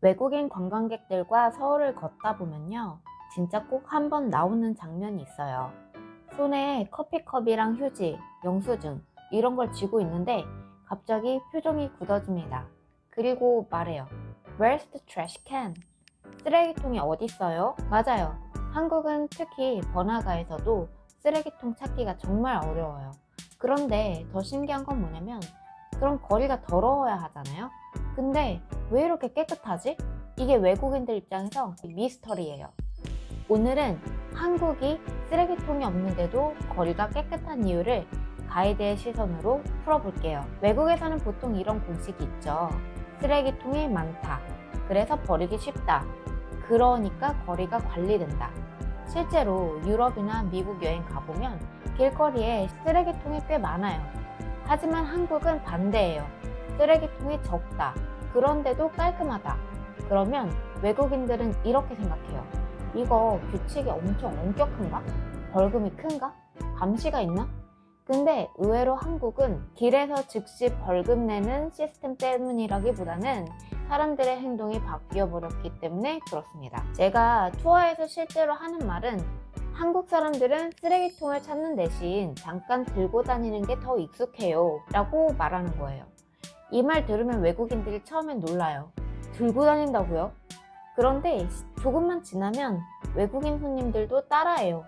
외국인 관광객들과 서울을 걷다 보면요, 진짜 꼭 한 번 나오는 장면이 있어요. 손에 커피컵이랑 휴지, 영수증 이런 걸 쥐고 있는데 갑자기 표정이 굳어집니다. 그리고 말해요. Where's the trash can? 쓰레기통이 어디 있어요? 맞아요. 한국은 특히 번화가에서도 쓰레기통 찾기가 정말 어려워요. 그런데 더 신기한 건 뭐냐면, 그럼 거리가 더러워야 하잖아요? 근데 왜 이렇게 깨끗하지? 이게 외국인들 입장에서 미스터리예요. 오늘은 한국이 쓰레기통이 없는데도 거리가 깨끗한 이유를 가이드의 시선으로 풀어볼게요. 외국에서는 보통 이런 공식이 있죠. 쓰레기통이 많다. 그래서 버리기 쉽다. 그러니까 거리가 관리된다. 실제로 유럽이나 미국 여행 가보면 길거리에 쓰레기통이 꽤 많아요. 하지만 한국은 반대예요. 쓰레기통이 적다. 그런데도 깔끔하다. 그러면 외국인들은 이렇게 생각해요. 이거 규칙이 엄청 엄격한가? 벌금이 큰가? 감시가 있나? 근데 의외로 한국은 길에서 즉시 벌금 내는 시스템 때문이라기보다는 사람들의 행동이 바뀌어 버렸기 때문에 그렇습니다. 제가 투어에서 실제로 하는 말은, 한국 사람들은 쓰레기통을 찾는 대신 잠깐 들고 다니는 게 더 익숙해요 라고 말하는 거예요. 이 말 들으면 외국인들이 처음엔 놀라요. 들고 다닌다고요? 그런데 조금만 지나면 외국인 손님들도 따라해요.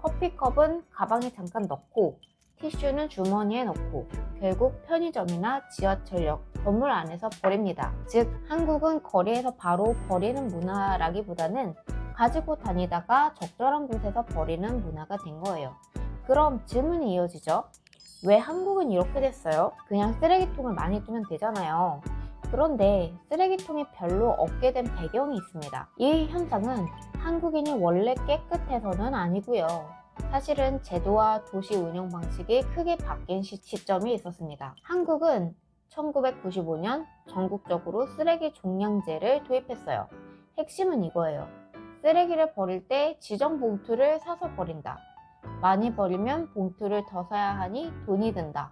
커피컵은 가방에 잠깐 넣고, 티슈는 주머니에 넣고, 결국 편의점이나 지하철역, 건물 안에서 버립니다. 즉, 한국은 거리에서 바로 버리는 문화라기보다는 가지고 다니다가 적절한 곳에서 버리는 문화가 된 거예요. 그럼 질문이 이어지죠. 왜 한국은 이렇게 됐어요? 그냥 쓰레기통을 많이 두면 되잖아요. 그런데 쓰레기통이 별로 없게 된 배경이 있습니다. 이 현상은 한국인이 원래 깨끗해서는 아니고요. 사실은 제도와 도시 운영 방식이 크게 바뀐 시점이 있었습니다. 한국은 1995년 전국적으로 쓰레기 종량제를 도입했어요. 핵심은 이거예요. 쓰레기를 버릴 때 지정 봉투를 사서 버린다. 많이 버리면 봉투를 더 사야 하니 돈이 든다.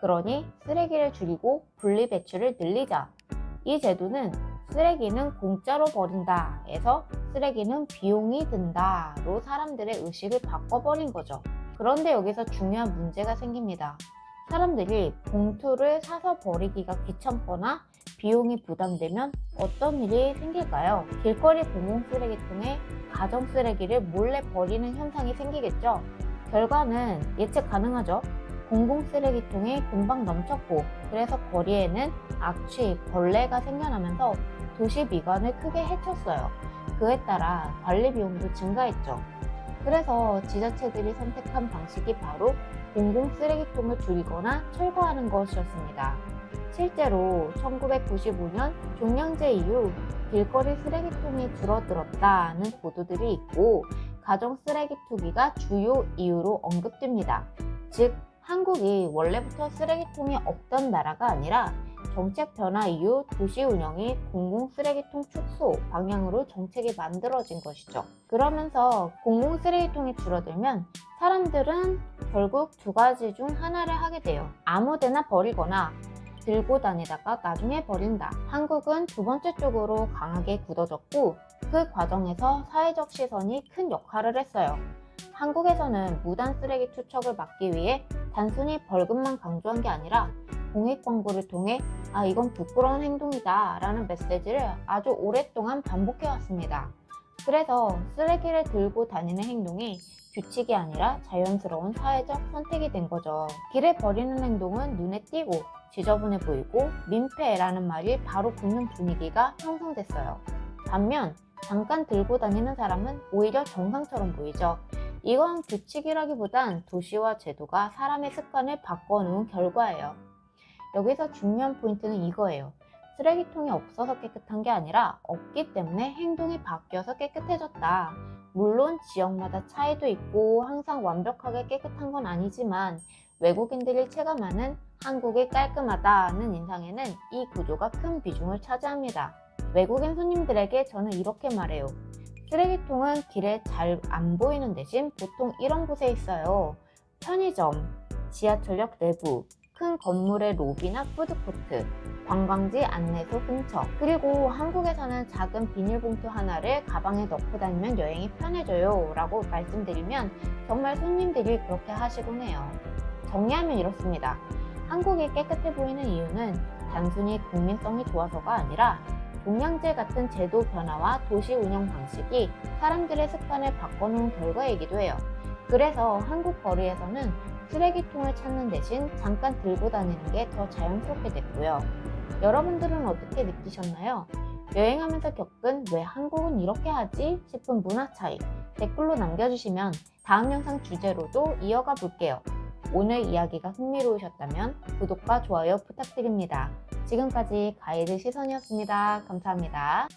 그러니 쓰레기를 줄이고 분리배출을 늘리자. 이 제도는 쓰레기는 공짜로 버린다에서 쓰레기는 비용이 든다로 사람들의 의식을 바꿔버린 거죠. 그런데 여기서 중요한 문제가 생깁니다. 사람들이 봉투를 사서 버리기가 귀찮거나 비용이 부담되면 어떤 일이 생길까요? 길거리 공공쓰레기통에 가정쓰레기를 몰래 버리는 현상이 생기겠죠? 결과는 예측 가능하죠? 공공쓰레기통이 금방 넘쳤고, 그래서 거리에는 악취, 벌레가 생겨나면서 도시 미관을 크게 해쳤어요. 그에 따라 관리 비용도 증가했죠. 그래서 지자체들이 선택한 방식이 바로 공공쓰레기통을 줄이거나 철거하는 것이었습니다. 실제로 1995년 종량제 이후 길거리 쓰레기통이 줄어들었다는 보도들이 있고, 가정 쓰레기 투기가 주요 이유로 언급됩니다. 즉, 한국이 원래부터 쓰레기통이 없던 나라가 아니라 정책 변화 이후 도시 운영이 공공 쓰레기통 축소 방향으로 정책이 만들어진 것이죠. 그러면서 공공 쓰레기통이 줄어들면 사람들은 결국 두 가지 중 하나를 하게 돼요. 아무 데나 버리거나 들고 다니다가 나중에 버린다. 한국은 두 번째 쪽으로 강하게 굳어졌고, 그 과정에서 사회적 시선이 큰 역할을 했어요. 한국에서는 무단 쓰레기 투척을 막기 위해 단순히 벌금만 강조한 게 아니라 공익 광고를 통해 이건 부끄러운 행동이다 라는 메시지를 아주 오랫동안 반복해 왔습니다. 그래서 쓰레기를 들고 다니는 행동이 규칙이 아니라 자연스러운 사회적 선택이 된 거죠. 길에 버리는 행동은 눈에 띄고 지저분해 보이고 민폐라는 말이 바로 붙는 분위기가 형성됐어요. 반면 잠깐 들고 다니는 사람은 오히려 정상처럼 보이죠. 이건 규칙이라기보단 도시와 제도가 사람의 습관을 바꿔놓은 결과예요. 여기서 중요한 포인트는 이거예요. 쓰레기통이 없어서 깨끗한 게 아니라 없기 때문에 행동이 바뀌어서 깨끗해졌다. 물론 지역마다 차이도 있고 항상 완벽하게 깨끗한 건 아니지만, 외국인들이 체감하는 한국이 깔끔하다는 인상에는 이 구조가 큰 비중을 차지합니다. 외국인 손님들에게 저는 이렇게 말해요. 쓰레기통은 길에 잘 안 보이는 대신 보통 이런 곳에 있어요. 편의점, 지하철역 내부, 큰 건물의 로비나 푸드코트, 관광지 안내소 근처, 그리고 한국에서는 작은 비닐봉투 하나를 가방에 넣고 다니면 여행이 편해져요 라고 말씀드리면 정말 손님들이 그렇게 하시곤 해요. 정리하면 이렇습니다. 한국이 깨끗해 보이는 이유는 단순히 국민성이 좋아서가 아니라 종량제 같은 제도 변화와 도시 운영 방식이 사람들의 습관을 바꿔놓은 결과이기도 해요. 그래서 한국 거리에서는 쓰레기통을 찾는 대신 잠깐 들고 다니는 게 더 자연스럽게 됐고요. 여러분들은 어떻게 느끼셨나요? 여행하면서 겪은 왜 한국은 이렇게 하지 싶은 문화 차이 댓글로 남겨주시면 다음 영상 주제로도 이어가 볼게요. 오늘 이야기가 흥미로우셨다면 구독과 좋아요 부탁드립니다. 지금까지 가이드 시선이었습니다. 감사합니다.